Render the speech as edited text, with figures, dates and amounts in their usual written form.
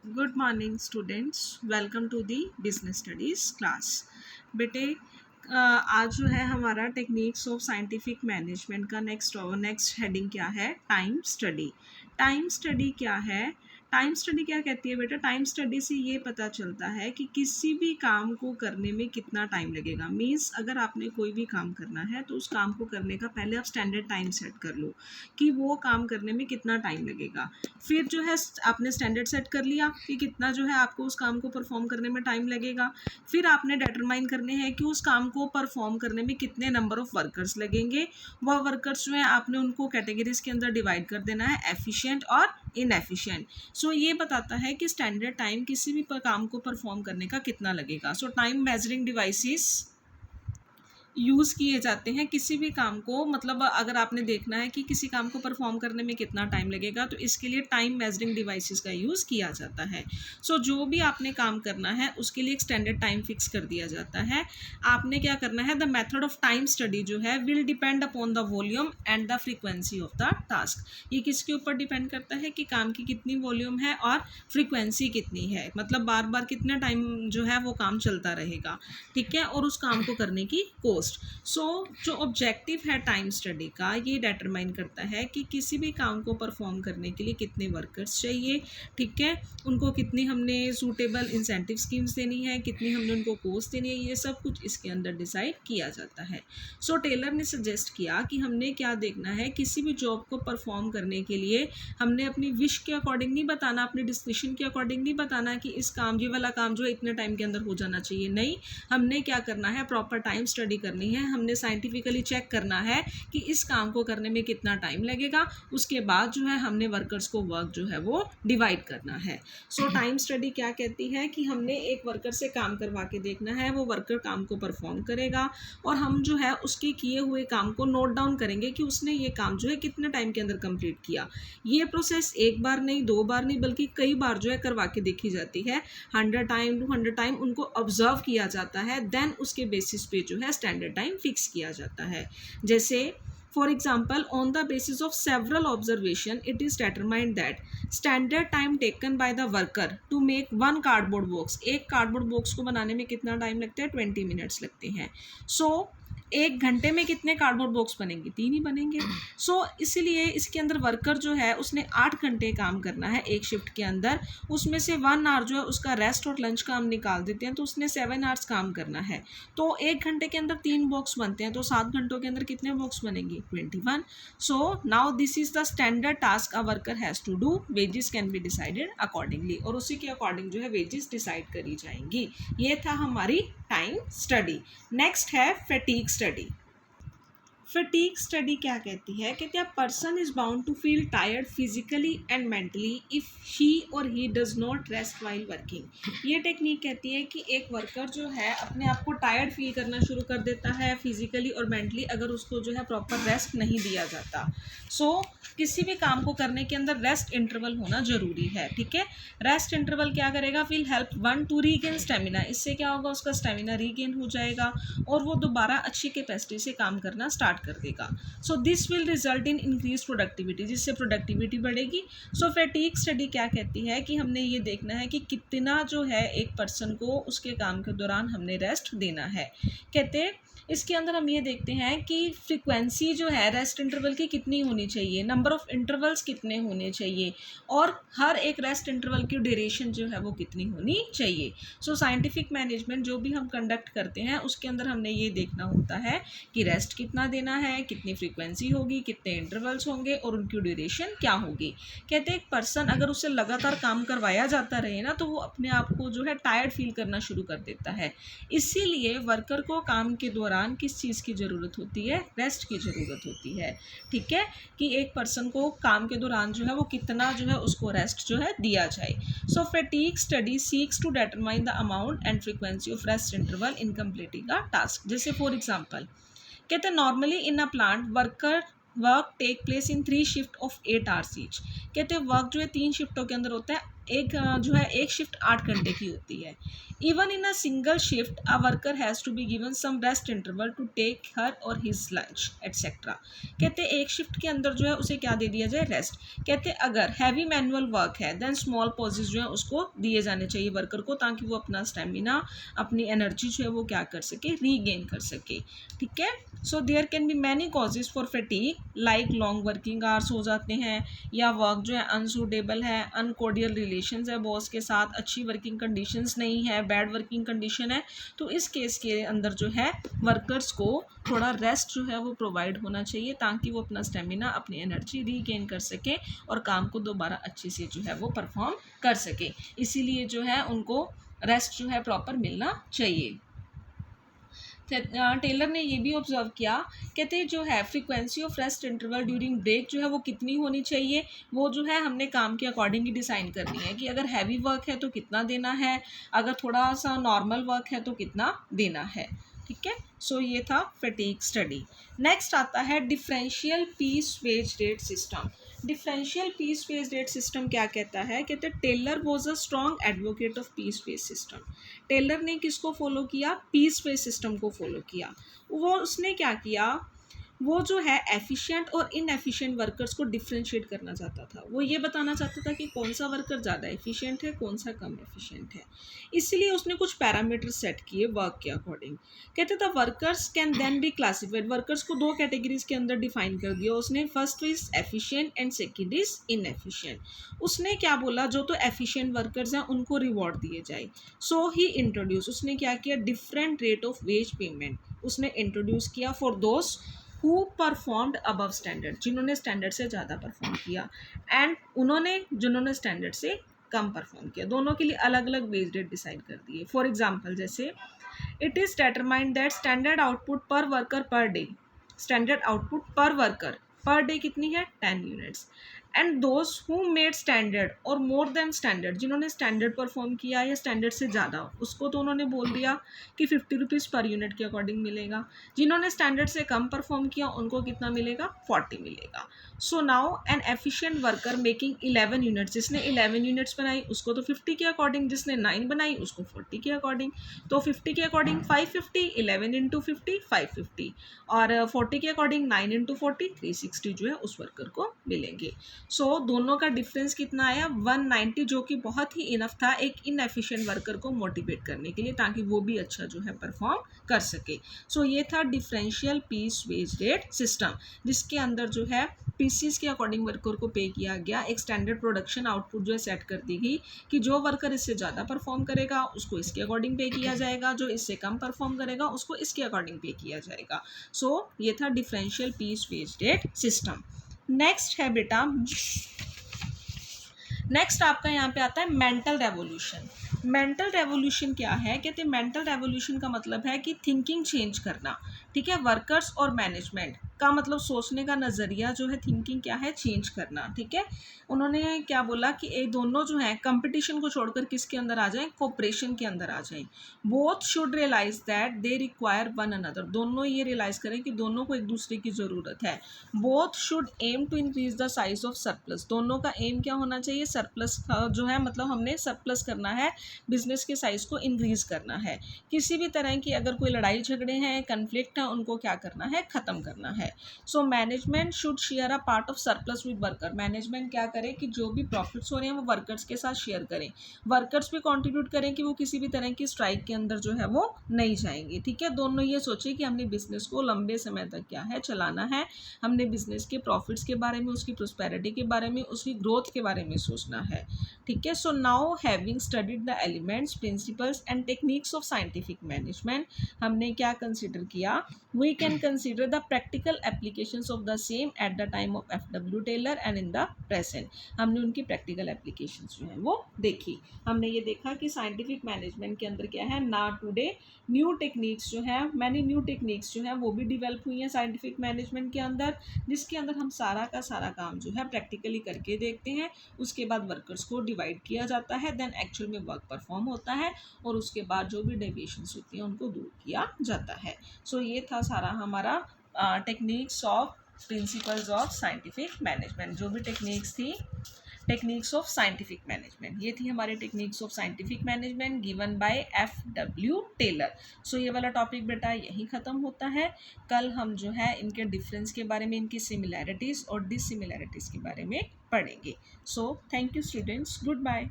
Good morning students, welcome to the business studies class. बेटे आज जो है हमारा टेक्निक्स ऑफ साइंटिफिक मैनेजमेंट का नेक्स्ट हेडिंग क्या है? Time study. टाइम स्टडी क्या है? टाइम स्टडी क्या कहती है बेटा? टाइम स्टडी से ये पता चलता है कि किसी भी काम को करने में कितना टाइम लगेगा। मीन्स अगर आपने कोई भी काम करना है तो उस काम को करने का पहले आप स्टैंडर्ड टाइम सेट कर लो कि वो काम करने में कितना टाइम लगेगा। फिर जो है आपने स्टैंडर्ड सेट कर लिया कि कितना जो है आपको उस काम को परफॉर्म करने में टाइम लगेगा। फिर आपने डिटरमाइन करने हैं कि उस काम को परफॉर्म करने में कितने नंबर ऑफ वर्कर्स लगेंगे। वह वर्कर्स जो है आपने उनको कैटेगरीज के अंदर डिवाइड कर देना है, एफिशिएंट और इनएफिशिएंट। सो ये बताता है कि स्टैंडर्ड टाइम किसी भी काम को परफॉर्म करने का कितना लगेगा। सो टाइम मेजरिंग डिवाइसेस यूज़ किए जाते हैं किसी भी काम को, मतलब अगर आपने देखना है कि किसी काम को परफॉर्म करने में कितना टाइम लगेगा तो इसके लिए टाइम मेजरिंग डिवाइसेस का यूज़ किया जाता है। सो जो भी आपने काम करना है उसके लिए एक स्टैंडर्ड टाइम फिक्स कर दिया जाता है। आपने क्या करना है, the method of time study जो है will depend upon the volume and the frequency of the task. ये किसके ऊपर डिपेंड करता है कि काम की कितनी वॉल्यूम है और फ्रीक्वेंसी कितनी है, मतलब बार बार कितना टाइम जो है वो काम चलता रहेगा, ठीक है, और उस काम को करने की कोस्ट। सो जो ऑब्जेक्टिव है टाइम स्टडी का, ये डिटरमाइन करता है कि किसी भी काम को परफॉर्म करने के लिए कितने वर्कर्स चाहिए, ठीक है, उनको कितनी हमने सूटेबल इंसेंटिव स्कीम्स देनी है, कितनी हमने उनको कोस्ट देनी है, ये सब कुछ इसके अंदर डिसाइड किया जाता है। सो टेलर ने सजेस्ट किया कि हमने क्या देखना है, किसी भी जॉब को परफॉर्म करने के लिए हमने अपनी विश के अकॉर्डिंग नहीं बताना, अपनी डिस्क्रिप्शन के अकॉर्डिंग नहीं बताना कि इस काम, ये वाला काम जो है इतने टाइम के अंदर हो जाना चाहिए। नहीं, हमने क्या करना है, प्रॉपर टाइम स्टडी करनी है। हमने साइंटिफिकली चेक करना है कि इस काम को करने में कितना टाइम लगेगा। उसके बाद जो है हमने वर्कर्स को वर्क जो है वो डिवाइड करना है। सो टाइम स्टडी क्या कहती है कि हमने एक वर्कर से काम करवा के देखना है, वो वर्कर काम को परफॉर्म करेगा और हम जो है उसके किए हुए काम को नोट डाउन करेंगे कि उसने ये काम जो है कितने टाइम के अंदर कंप्लीट किया। ये प्रोसेस एक बार नहीं, दो बार नहीं, बल्कि कई बार जो है करवा के देखी जाती है। 100 टाइम 200 टाइम उनको ऑब्जर्व किया जाता है, देन उसके बेसिस पे जो है स्टैंडर्ड टाइम फिक्स किया जाता है। जैसे for example, on the basis of several observation it is determined that standard time taken by the worker to make one cardboard box. एक कार्डबोर्ड बॉक्स को बनाने में कितना टाइम लगता है? 20 मिनट्स लगते हैं। सो एक घंटे में कितने कार्डबोर्ड बॉक्स बनेंगे? 3 ही बनेंगे। सो इसीलिए इसके अंदर वर्कर जो है उसने 8 घंटे काम करना है एक शिफ्ट के अंदर। उसमें से 1 आवर जो है उसका रेस्ट और लंच का हम निकाल देते हैं, तो उसने 7 आवर्स काम करना है। तो एक घंटे के अंदर 3 बॉक्स बनते हैं, तो 7 घंटों के अंदर कितने बॉक्स बनेंगे? 21। So now this is the standard task a worker has to do. Wages can be decided accordingly, और उसी के अकॉर्डिंग जो है वेजेस डिसाइड करी जाएंगी। ये था हमारी टाइम स्टडी। नेक्स्ट है फैटीग स्टडी। फटीग स्टडी क्या कहती है? कहते हैं person is bound to feel tired physically and mentally if she और he does not rest while working. ये टेक्निक कहती है कि एक वर्कर जो है अपने आप को टायर्ड फील करना शुरू कर देता है फिजिकली और मेंटली, अगर उसको जो है प्रॉपर रेस्ट नहीं दिया जाता। सो किसी भी काम को करने के अंदर रेस्ट इंटरवल होना जरूरी है, ठीक है। रेस्ट इंटरवल क्या करेगा? Will help one two regain stamina. इससे क्या होगा? उसका स्टेमिना रीगेन हो जाएगा और वो दोबारा अच्छी कैपेसिटी से काम करना स्टार्ट कर देगा। So this will result in increase productivity, जिससे प्रोडक्टिविटी बढ़ेगी। सो फैटीग स्टडी क्या कहती है कि हमने ये देखना है कि कितना जो है एक पर्सन को उसके काम के दौरान हमने रेस्ट देना है। कहते इसके अंदर हम ये देखते हैं कि फ्रीक्वेंसी जो है रेस्ट इंटरवल की कितनी होनी चाहिए, नंबर ऑफ इंटरवल्स कितने होने चाहिए, और हर एक रेस्ट इंटरवल की ड्यूरेशन जो है वो कितनी होनी चाहिए। सो साइंटिफिक मैनेजमेंट जो भी हम कंडक्ट करते हैं उसके अंदर हमने ये देखना होता है कि रेस्ट कितना देना है, कितनी फ्रीक्वेंसी होगी, कितने इंटरवल्स होंगे और उनकी ड्यूरेशन क्या होगी। कहते हैं एक पर्सन अगर उससे लगातार काम करवाया जाता रहे ना, तो वो अपने आप को जो है टायर्ड फील करना शुरू कर देता है। इसीलिए वर्कर को काम के दौरान किस चीज़ की ज़रूरत होती है? रेस्ट की ज़रूरत होती है, ठीक है, कि एक पर्सन को काम के दौरान जो है वो कितना जो है उसको रेस्ट जो है दिया जाए। So fatigue study seeks to determine the amount and frequency of rest interval in completing a task. जैसे फॉर एग्जांपल, कहते हैं normally in a plant work take place in 3 shift of 8 hours each. कहते हैं work जो है 3 शिफ्टों के अंदर होता है, एक जो है एक शिफ्ट 8 घंटे की होती है। Even in a single shift a worker has to be given some rest interval to take her और हिज लंच एटसेट्रा। कहते एक शिफ्ट के अंदर जो है उसे क्या दे दिया जाए, रेस्ट। कहते अगर हैवी मैनुअल वर्क है देन स्मॉल पॉजेज जो है उसको दिए जाने चाहिए वर्कर को, ताकि वो अपना स्टेमिना, अपनी एनर्जी जो है वो क्या कर सके, रीगेन कर सके। ठीक है, so there can be many causes for fatigue, like long working hours हो जाते हैं, या वर्क जो है अनसूटेबल है, अनकोर्डियल रिलेशंस है बॉस के साथ, अच्छी वर्किंग कंडीशंस नहीं है, बैड वर्किंग कंडीशन है। तो इस केस के अंदर जो है वर्कर्स को थोड़ा रेस्ट जो है वो प्रोवाइड होना चाहिए, ताकि वो अपना स्टेमिना, अपनी एनर्जी रीगेन कर सके और काम को दोबारा अच्छे से जो है वो परफॉर्म कर सके। इसीलिए जो है उनको रेस्ट जो है प्रॉपर मिलना चाहिए। टेलर ने ये भी ऑब्जर्व किया, कहते जो है frequency of rest interval during break जो है वो कितनी होनी चाहिए, वो जो है हमने काम के अकॉर्डिंग ही डिसाइन करनी है कि अगर हैवी वर्क है तो कितना देना है, अगर थोड़ा सा नॉर्मल वर्क है तो कितना देना है। ठीक है, सो ये था फैटीग स्टडी। नेक्स्ट आता है differential piece wage rate system. Differential piece wage rate system क्या कहता है, कहते हैं Taylor was a strong advocate of piece wage system. Taylor ने किसको फॉलो किया, पीस वेज सिस्टम को फॉलो किया। वो उसने क्या किया, वो जो है एफिशिएंट और इनएफिशिएंट वर्कर्स को डिफ्रेंशिएट करना चाहता था। वो ये बताना चाहता था कि कौन सा वर्कर ज़्यादा एफिशिएंट है, कौन सा कम एफिशिएंट है। इसलिए उसने कुछ पैरामीटर सेट किए वर्क के अकॉर्डिंग। कहते थे workers can then be classified, workers को दो कैटेगरीज के अंदर डिफाइन कर दिया उसने। First is efficient and second is inefficient. उसने क्या बोला, जो तो एफिशिएंट वर्कर्स हैं उनको रिवॉर्ड दिए जाए। सो ही इंट्रोड्यूस, उसने क्या किया, different rate of ways payment उसने इंट्रोड्यूस किया for those who performed above standard, जिन्होंने स्टैंडर्ड से ज़्यादा परफॉर्म किया, एंड उन्होंने जिन्होंने स्टैंडर्ड से कम परफॉर्म किया, दोनों के लिए अलग अलग वेज रेट डिसाइड कर दिए। फॉर एग्जांपल जैसे it is determined that standard output per worker per day, standard output per worker per day कितनी है, 10 units. And those who made standard और मोर देन स्टैंडर्ड, जिन्होंने स्टैंडर्ड परफॉर्म किया या standard से ज़्यादा, उसको तो उन्होंने बोल दिया कि 50 रुपीज़ पर यूनिट के अकॉर्डिंग मिलेगा। जिन्होंने स्टैंडर्ड से कम परफॉर्म किया उनको कितना मिलेगा, 40 मिलेगा। So now N efficient worker making 11 units, जिसने 11 यूनिट्स बनाई उसको तो 50 के अकॉर्डिंग, जिसने 9 बनाई उसको 40 के अकॉर्डिंग। तो 50 के अकॉर्डिंग 550, 11 इंटू 50 550, और 40 के अकॉर्डिंग 9 इंटू 40 360 जो है उस वर्कर को मिलेंगे। सो दोनों का डिफरेंस कितना आया, 190, जो कि बहुत ही इनफ था एक इनएफिशिएंट वर्कर को मोटिवेट करने के लिए, ताकि वो भी अच्छा जो है परफॉर्म कर सके। सो ये था differential piece wage rate system, जिसके अंदर जो है पीसीस के अकॉर्डिंग वर्कर को पे किया गया। एक स्टैंडर्ड प्रोडक्शन आउटपुट जो है सेट कर दी गई कि जो वर्कर इससे ज़्यादा परफॉर्म करेगा उसको इसके अकॉर्डिंग पे किया जाएगा, जो इससे कम परफॉर्म करेगा उसको इसके अकॉर्डिंग पे किया जाएगा। सो ये था differential piece wage rate system. Next है बेटा, नेक्स्ट आपका यहाँ पे आता है मेंटल रेवोल्यूशन। मेंटल रेवोल्यूशन क्या है, कहते हैं मेंटल रेवोल्यूशन का मतलब है कि थिंकिंग चेंज करना। ठीक है, वर्कर्स और मैनेजमेंट का मतलब सोचने का नज़रिया जो है, थिंकिंग क्या है, चेंज करना। ठीक है, उन्होंने क्या बोला कि ये दोनों जो हैं कंपटीशन को छोड़कर किसके अंदर आ जाएं, कोऑपरेशन के अंदर आ जाएं। Both should realize that they require one another, दोनों ये रियलाइज करें कि दोनों को एक दूसरे की ज़रूरत है। Both should aim to increase the size of surplus, दोनों का एम क्या होना चाहिए, सरप्लस जो है मतलब हमने सरप्लस करना है, बिजनेस के साइज को इंक्रीज करना है। किसी भी तरह की अगर कोई लड़ाई झगड़े हैं, कन्फ्लिक्ट है, उनको क्या करना है, ख़त्म करना है। So management should share a part of surplus with worker, management क्या करे कि जो भी प्रॉफिट्स हो रहे हैं वो वर्कर्स के साथ शेयर करें। वर्कर्स भी कंट्रीब्यूट करें कि वो किसी भी तरह की स्ट्राइक के अंदर जो है वो नहीं जाएंगे। ठीक है, दोनों ये सोचे कि हमने बिजनेस को लंबे समय तक क्या है चलाना है, हमने बिजनेस के प्रॉफिट्स के बारे में, उसकी प्रोस्पेरिटी के बारे में, उसकी ग्रोथ के बारे में सोचना है। ठीक है, so now having studied the elements, principles and techniques of scientific management, हमने क्या कंसिडर किया, we can consider the practical applications of the same at the time of F W Taylor and in the present. हमने उनकी practical applications जो है वो देखी। हमने ये देखा कि साइंटिफिक मैनेजमेंट के अंदर क्या है ना, टुडे न्यू टेक्निक्स जो है, मैनी न्यू टेक्निक्स जो है वो भी डिवेल्प हुई हैं साइंटिफिक मैनेजमेंट के अंदर, जिसके अंदर हम सारा का सारा काम जो है प्रैक्टिकली करके देखते हैं। उसके बाद वर्कर्स को डिवाइड किया जाता है, देन एक्चुअल में वर्क परफॉर्म होता है, और उसके बाद जो भी डेविएशंस होती हैं उनको दूर किया जाता है। सो ये था सारा हमारा techniques of principles of scientific management, जो भी टेक्निक्स थी टेक्निक्स ऑफ साइंटिफिक मैनेजमेंट। ये थी हमारी techniques of scientific management given by F.W. Taylor. So ये वाला टॉपिक बेटा यहीं ख़त्म होता है। कल हम जो है इनके डिफरेंस के बारे में, इनकी सिमिलैरिटीज़ और डिससिमिलैरिटीज़ के बारे में पढ़ेंगे। So thank you students, good bye.